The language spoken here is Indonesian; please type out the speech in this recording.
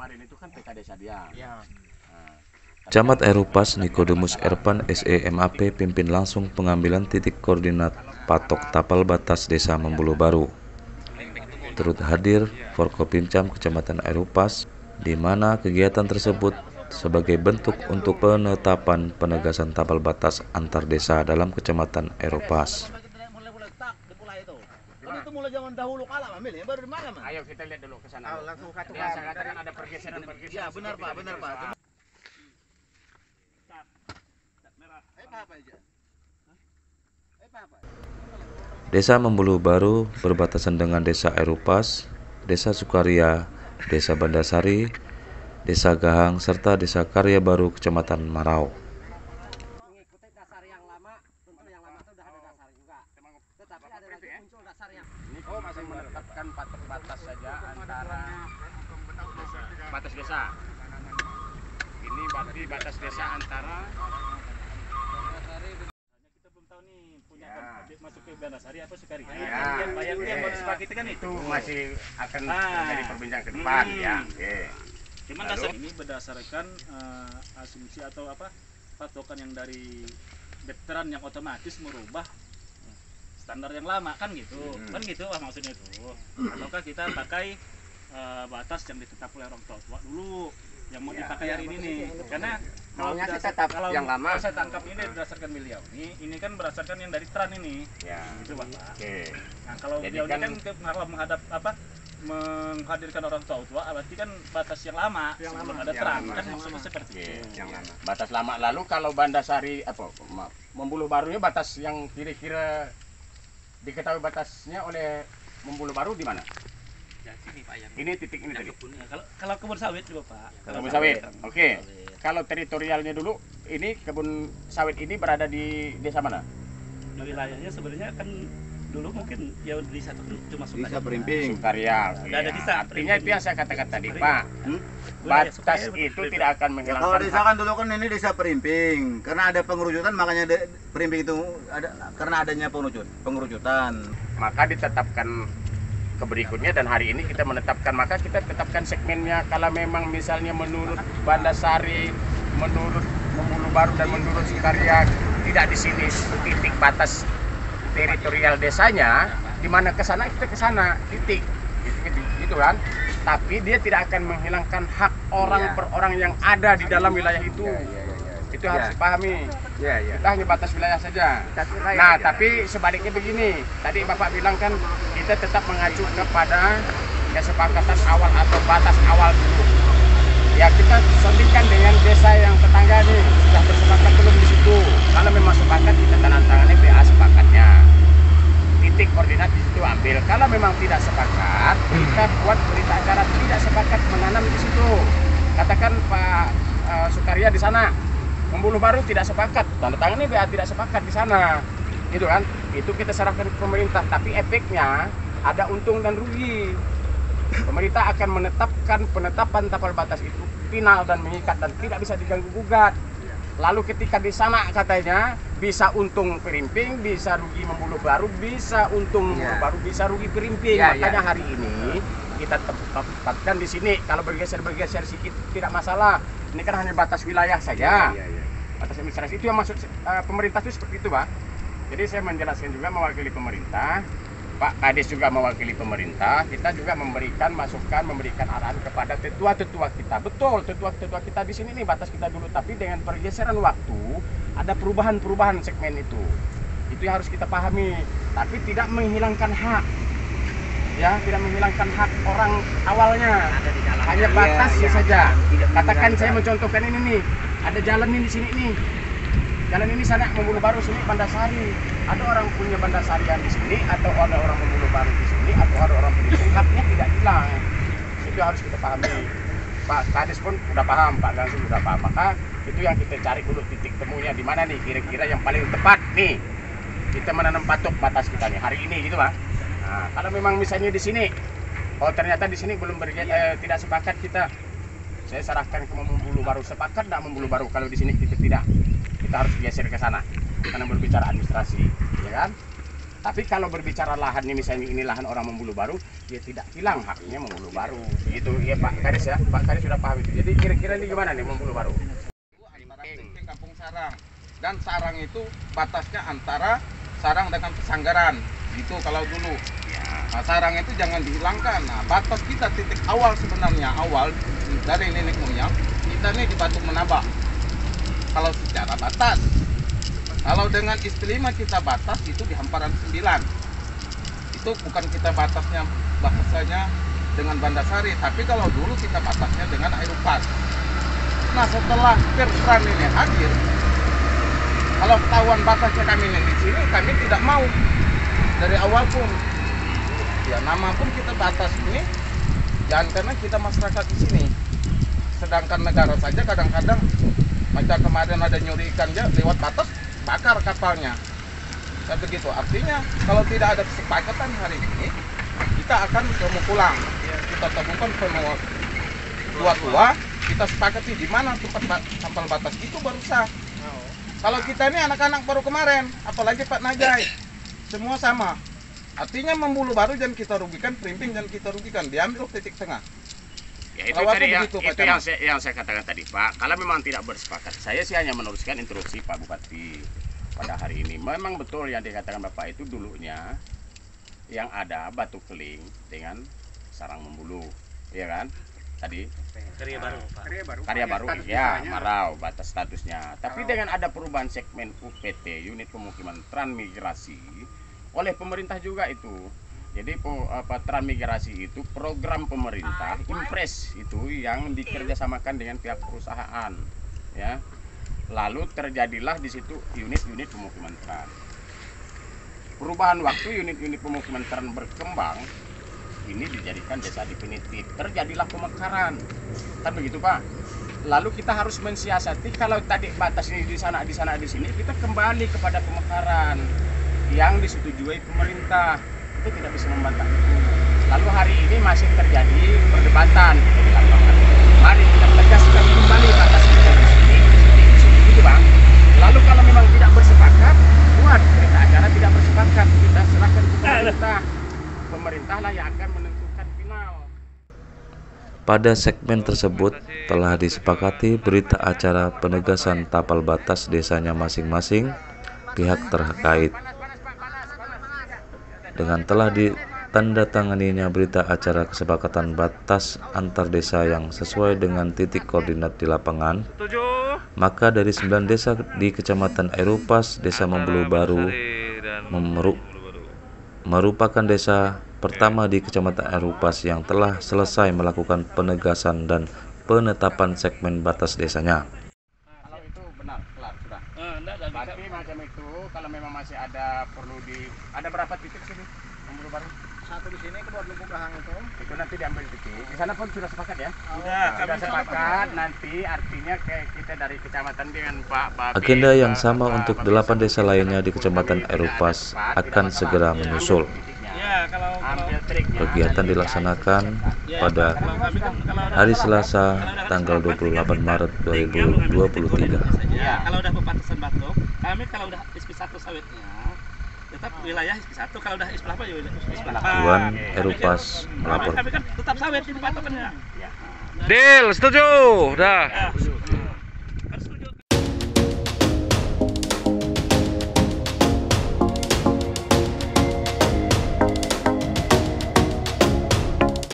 kemarin itu kan PK desa dia. Ya. Camat Erupas Nikodemus Erpan SE MAP pimpin langsung pengambilan titik koordinat patok tapal batas desa Membulu Baru. Turut hadir Forkopimcam Kecamatan Erupas, di mana kegiatan tersebut sebagai bentuk untuk penetapan penegasan tapal batas antar desa dalam Kecamatan Erupas. Mulai zaman dahulu kala ambil ya, baru di mana, Mas? Ayo kita lihat dulu ke sana. Langsung satu Ya, saya katakan ada pergeseran. Ya, benar Pak, benar Pak. Desa Membulu Baru berbatasan dengan Desa Erupas, Desa Sukaria, Desa Bandasari, Desa Gahang, serta Desa Karya Baru Kecamatan Marau. Mengikuti dasar yang lama, tentu yang lama itu sudah ada dasar juga. Tetapi ada lagi muncul dasar yang Ini masih menetapkan patok batas saja antara batas desa. Ini berarti batas desa antara kita belum tahu nih punya masuk ke Bandasari apa Sukaria. Ya. Yang mau disepakati kan itu masih akan menjadi perbincangan ke depan ya. Oke. Cuman dasar ini berdasarkan asumsi atau apa patokan yang dari veteran yang otomatis merubah standar yang lama kan gitu. Kan gitu maksudnya itu. Ataukah kita pakai batas yang ditetapkan oleh orang tua dulu yang mau dipakai hari ini nih. Karena kalau tetap yang lama. Kalau saya tangkap ini berdasarkan beliau ini kan berdasarkan yang dari Tran ini. Ya. Itu Bapak. Oke. Nah, kalau Jadi beliau ini kan menghadap menghadirkan orang tua berarti kan batas yang lama sebelum ada Tran kan maksudnya seperti itu. Yang lama. Batas lama lalu kalau Bandasari Membulu Barunya batas yang kira-kira diketahui batasnya oleh Membulu Baru di mana? Ya, sini Pak yang Ini titik ini tadi. kalau kebun sawit juga Pak. Kebun sawit. Oke. Kalau teritorialnya dulu ini kebun sawit ini berada di desa mana? Di wilayahnya sebenarnya kan dulu mungkin ya di satu cuma Desa Perimping. Sukaria. Nggak ada desa. Artinya itu yang saya katakan tadi, Pak. Batas itu tidak akan Ya, kalau menghilangkan desa kan dulu kan ini desa Perimping. Karena ada pengerucutan makanya Perimping itu ada karena adanya pengerucutan. maka ditetapkan ke berikutnya dan hari ini kita menetapkan, maka kita tetapkan segmennya. Kalau memang misalnya menurut Bandasari, menurut Membulu Baru dan menurut Sukaria tidak di sini titik batas teritorial desanya, di mana ke sana kita ke sana titik gitu kan. Tapi dia tidak akan menghilangkan hak orang per orang yang ada di dalam wilayah itu. Itu harus dipahami. Kita hanya batas wilayah saja. Nah, tapi sebaliknya begini. Tadi Bapak bilang kan kita tetap mengacu kepada kesepakatan awal atau batas awal dulu. Ya, kita sondingkan dengan desa yang tetangga nih, sudah bersepakat belum di situ. Kalau memang sepakat, kita tandatangani BA sepakatnya. Titik koordinat di situ ambil. Kalau memang tidak sepakat, kita buat berita acara tidak sepakat menanam di situ. Katakan Pak Sukaria di sana, Membulu Baru tidak sepakat, tandatangani BA tidak sepakat di sana. Itu kan, itu kita serahkan ke pemerintah, tapi efeknya ada untung dan rugi. Pemerintah akan menetapkan penetapan tapal batas itu final dan mengikat dan tidak bisa diganggu gugat. Lalu ketika di sana katanya bisa untung Perimping, bisa rugi Membulu Baru, bisa untung Membulu Baru, bisa rugi Perimping. Makanya hari ini kita tempatkan di sini. Kalau bergeser sedikit tidak masalah. Ini kan hanya batas wilayah saja. Batas administrasi itu yang maksud pemerintah itu seperti itu, Pak. Jadi saya menjelaskan juga mewakili pemerintah. Pak Kades juga mewakili pemerintah, kita juga memberikan masukan, memberikan arahan kepada tetua-tetua kita. Betul, tetua-tetua kita di sini nih batas kita dulu, tapi dengan pergeseran waktu ada perubahan-perubahan segmen itu. Itu yang harus kita pahami, tapi tidak menghilangkan hak. Ya, tidak menghilangkan hak orang awalnya. Hanya batasnya saja. Katakan saya mencontohkan ini nih, ada jalan ini di sini nih. Jalan ini sana Membulu Baru, sini Bandasari. Ada orang punya Bandasarian di sini, atau ada orang Membulu Baru di sini, atau ada orang Perimping, haknya tidak hilang. Itu harus kita pahami. Pak Kades pun sudah paham, Pak Gansu sudah paham. Maka itu yang kita cari dulu titik temunya di mana nih kira-kira yang paling tepat nih. Kita menanam patok batas kita nih hari ini gitu, Pak. Nah, kalau memang misalnya di sini, oh ternyata di sini belum tidak sepakat kita. Saya serahkan ke Membulu Baru, sepakat tidak Membulu Baru kalau di sini kita tidak. Kita harus geser ke sana karena berbicara administrasi, ya kan? Tapi kalau berbicara lahan nih, misalnya ini lahan orang Membulu Baru, dia tidak hilang haknya membulu baru. Gitu ya Pak Kades ya. Pak Kades sudah paham itu. Jadi kira-kira ini gimana nih membulu baru? Kampung Sarang, dan Sarang itu batasnya antara Sarang dengan Pesanggaran gitu kalau dulu. Nah, Sarang itu jangan dihilangkan. Nah, batas kita titik awal sebenarnya dari nenek moyang kita nih di Batu Menabak. Kalau secara batas, kalau dengan istilah kita batas itu di Hamparan 9. Itu bukan kita batasnya bahasanya dengan Bandasari, tapi kalau dulu kita batasnya dengan Erupas. Nah, setelah Pertran ini hadir, kalau ketahuan batasnya kami di sini, kami tidak mau dari awal pun. Ya, nama pun kita batas ini, jangan karena kita masyarakat di sini. Sedangkan negara saja kadang-kadang, macam kemarin ada nyuri ikan aja lewat batas, bakar kapalnya. Dan begitu, artinya kalau tidak ada kesepakatan hari ini, kita akan pemukulan. Kita temukan semua tua-tua, kita sepakati di mana tempat kapal batas itu baru sah. Kalau kita ini anak-anak baru kemarin, apalagi Pak Najai, semua sama. Artinya membulu baru jangan kita rugikan, Primping jangan kita rugikan, diambil titik tengah. Ya, itu Kalau tadi begitu, Pak itu Camat. yang saya katakan tadi Pak. Kalau memang tidak bersepakat, saya sih hanya meneruskan instruksi Pak Bupati pada hari ini. Memang betul yang dikatakan Bapak itu dulunya yang ada batu keling dengan sarang membulu, ya kan? Tadi Karya baru, Pak. karya baru ya Marau batas statusnya. Tapi dengan ada perubahan segmen UPT unit pemukiman transmigrasi oleh pemerintah juga itu. Jadi transmigrasi itu program pemerintah Impres itu yang dikerjasamakan dengan pihak perusahaan, ya. Lalu terjadilah di situ unit-unit pemukiman trans. Perubahan waktu unit-unit pemukiman trans berkembang, ini dijadikan desa definitif. Terjadilah pemekaran, kan begitu Pak. Lalu kita harus mensiasati kalau tadi batas ini di sana, di sini, kita kembali kepada pemekaran yang disetujui pemerintah. Itu tidak bisa membantah itu. Lalu hari ini masih terjadi perdebatan di lapangan. Mari kita tegaskan kembali batas kita di sini, gitu Bang. Lalu kalau memang tidak bersepakat, buat berita acara tidak bersepakat, kita serahkan ke pemerintah. Pemerintahlah yang akan menentukan final. Pada segmen tersebut telah disepakati berita acara penegasan tapal batas desanya masing-masing pihak terkait. Dengan telah ditandatanganinya berita acara kesepakatan batas antar desa yang sesuai dengan titik koordinat di lapangan, maka dari 9 desa di Kecamatan Erupas, Desa Membulu Baru merupakan desa pertama di Kecamatan Erupas yang telah selesai melakukan penegasan dan penetapan segmen batas desanya. Kalau itu benar, kelar sudah. Berarti macam itu, kalau memang masih ada perlu ada berapa titik sini membulu baru? Satu di sini, kedua di Bukahang itu. Itu nanti diambil titik. Di sana pun sudah sepakat ya? Sudah Sepakat. Nanti artinya kayak kita dari kecamatan dengan Pak Babe. Agenda yang sama untuk 8 desa lainnya di Kecamatan Erupas akan segera menyusul. Ya, kalau Kegiatan dilaksanakan pada hari Selasa tanggal 28 Maret 2023. ya, kalau udah pembatasan batuk, kami kalau udah SP1 sawitnya tetap wilayah SP1, kalau udah SP8 ya wilayah SP8. Tuan Erupas melapor. Kami kan tetap sawit di patokannya. Deal, setuju. Dah.